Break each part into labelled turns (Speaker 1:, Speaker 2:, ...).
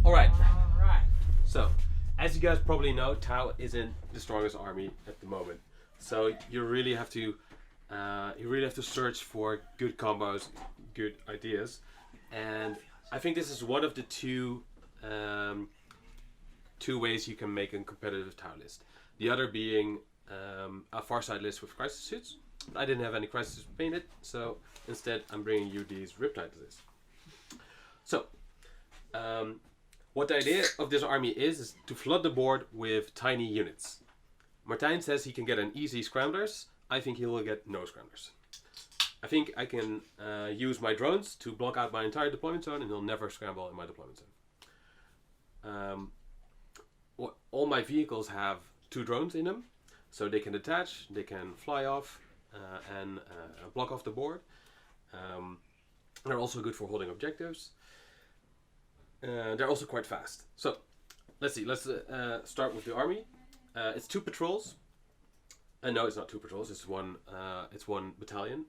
Speaker 1: Alright. So, as you guys probably know, Tau isn't the strongest army at the moment. So you really have to search for good combos, good ideas, and I think this is one of the two ways you can make a competitive Tau list. The other being a Farsight list with crisis suits. I didn't have any crisis suits painted, so instead I'm bringing you these Riptide lists. So, what the idea of this army is to flood the board with tiny units. Martijn says he can get an easy scramblers. I think he will get no scramblers. I think I can use my drones to block out my entire deployment zone, and he'll never scramble in my deployment zone. All my vehicles have 2 drones in them, so they can detach, they can fly off, and block off the board. They're also good for holding objectives. They're also quite fast. So let's see. Let's start with the army. It's 2 patrols. No, it's not 2 patrols. It's one. It's 1 battalion.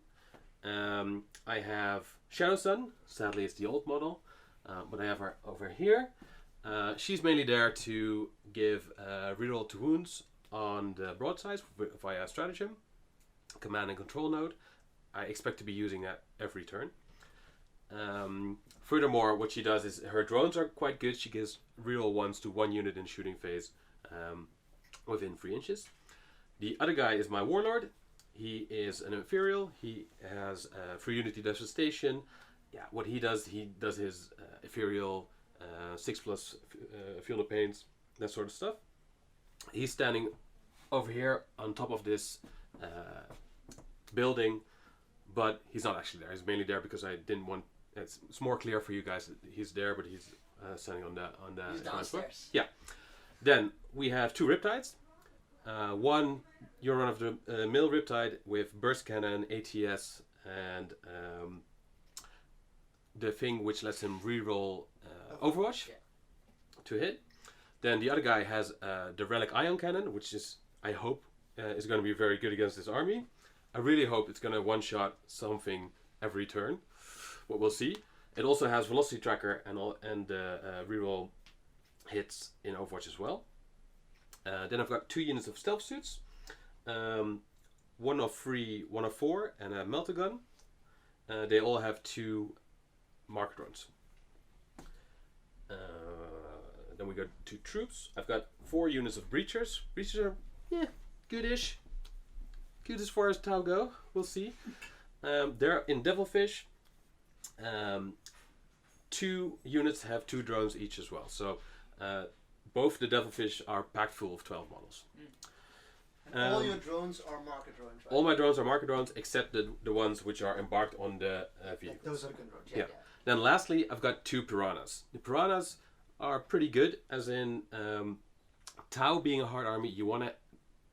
Speaker 1: I have Shadow Sun. Sadly, it's the old model, but I have her over here. She's mainly there to give reroll to wounds on the broadsides via stratagem, command and control node. I expect to be using that every turn. Furthermore, what she does is her drones are quite good. She gives reroll 1s to 1 unit in shooting phase within 3 inches. The other guy is my warlord. He is an Imperial. He has 3 unity devastation. Yeah, what he does his ethereal 6+ field of pains, that sort of stuff. He's standing over here on top of this building, but he's not actually there. He's mainly there because I didn't want. It's more clear for you guys that he's there, but he's standing on the.
Speaker 2: He's downstairs.
Speaker 1: Yeah. Then we have 2 Riptides. One, you're one of the mill Riptide with burst cannon, ATS, and the thing which lets him reroll Overwatch to hit. Then the other guy has the relic ion cannon, which is, I hope, is going to be very good against this army. I really hope it's going to one-shot something every turn. What we'll see. It also has velocity tracker and reroll hits in Overwatch as well. Then I've got 2 units of stealth suits, 1 of 3, 1 of 4, and a melter gun. They all have 2 marker drones. Then we got 2 troops. I've got 4 units of breachers. Breachers are goodish. Good as far as Tau go. We'll see. They're in Devilfish. 2 units have 2 drones each as well. So both the Devilfish are packed full of 12 models.
Speaker 2: And all your drones are marker drones, right?
Speaker 1: All my drones are marker drones, except the ones which are embarked on the vehicles.
Speaker 2: Those are the good drones.
Speaker 1: Yeah. Then lastly, I've got 2 piranhas. The piranhas are pretty good, as in Tau being a hard army, you want to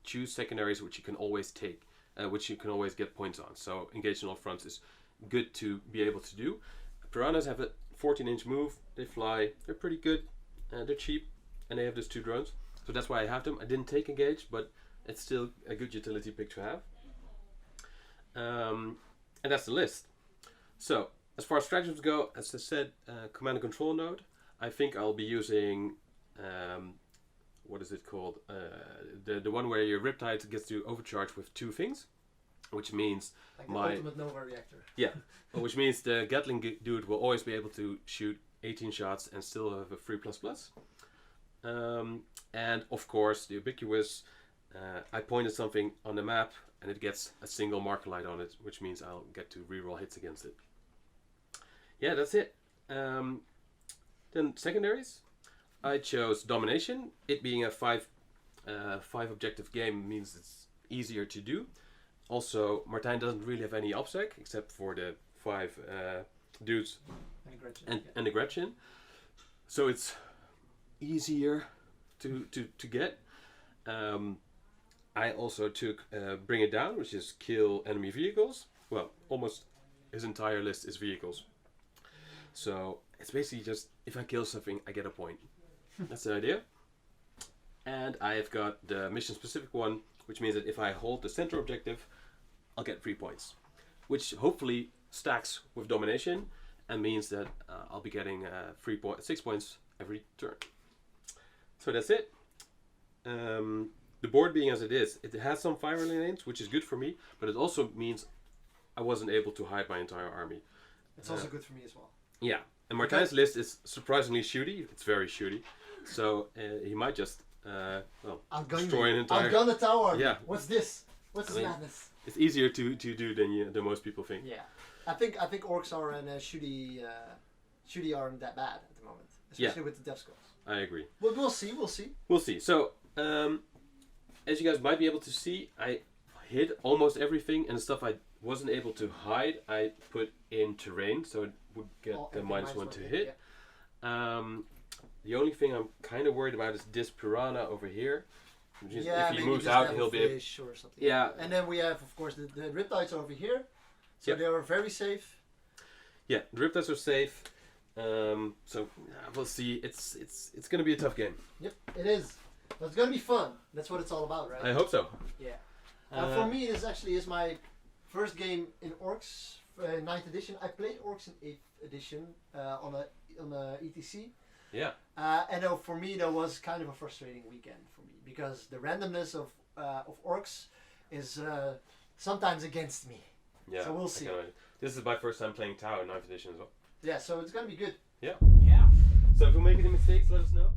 Speaker 1: choose secondaries which you can always take, which you can always get points on. So engage on all fronts is good to be able to do. Piranhas have a 14-inch move. They fly. They're pretty good. They're cheap, and they have those 2 drones. So that's why I have them. I didn't take engage, but it's still a good utility pick to have. And that's the list. So as far as stratagems go, as I said, command and control node. I think I'll be using what is it called? The one where your Riptide gets to overcharge with 2 things, which means
Speaker 2: like the ultimate Nova reactor.
Speaker 1: Yeah, which means the Gatling dude will always be able to shoot 18 shots and still have a 3++. And of course, the ubiquitous. I pointed something on the map, and it gets a single marker light on it, which means I'll get to reroll hits against it. Yeah, that's it. Then secondaries. I chose domination. It being a 5 objective game means it's easier to do. Also, Martijn doesn't really have any obsec except for the 5 dudes and the Gretchen. So it's easier to get. I also took Bring It Down, which is kill enemy vehicles. Well, almost his entire list is vehicles. So it's basically just, if I kill something, I get a point. That's the idea. And I've got the mission specific one, which means that if I hold the center objective, I'll get 3 points. Which hopefully stacks with domination and means that I'll be getting 6 points every turn. So that's it. The board being as it is, it has some fire lanes, which is good for me, but it also means I wasn't able to hide my entire army.
Speaker 2: It's also good for me as well.
Speaker 1: Yeah, and Martijn's list is surprisingly shooty. It's very shooty. So he might just destroy an entire...
Speaker 2: Outgun the tower!
Speaker 1: Yeah.
Speaker 2: What's this? What's this madness?
Speaker 1: It's easier to do than most people think.
Speaker 2: Yeah. I think orcs are and shooty aren't that bad at the moment. Especially with the death scrolls.
Speaker 1: I agree.
Speaker 2: Well, we'll see.
Speaker 1: We'll see. So, as you guys might be able to see, I hid almost everything, and the stuff I wasn't able to hide, I put in terrain, so it would get the -1 to hit. Yeah. The only thing I'm kind of worried about is this piranha over here. If he moves out, he'll be able...
Speaker 2: or something. Yeah. And then we have, of course, the riptides over here. So they are very safe.
Speaker 1: Yeah, the riptides are safe. So we'll see. It's going to be a tough game.
Speaker 2: Yep, it is. But it's going to be fun. That's what it's all about, right?
Speaker 1: I hope so.
Speaker 2: Yeah. For me, this actually is my first game in Orcs, 9th edition. I played Orcs in 8th edition on a ETC.
Speaker 1: Yeah.
Speaker 2: And for me, that was kind of a frustrating weekend for me because the randomness of Orcs is sometimes against me.
Speaker 1: Yeah.
Speaker 2: So we'll see.
Speaker 1: This is my first time playing Tau in 9th edition as well.
Speaker 2: Yeah, so it's gonna be good.
Speaker 1: Yeah.
Speaker 3: Yeah.
Speaker 1: So if we make any mistakes, let us know.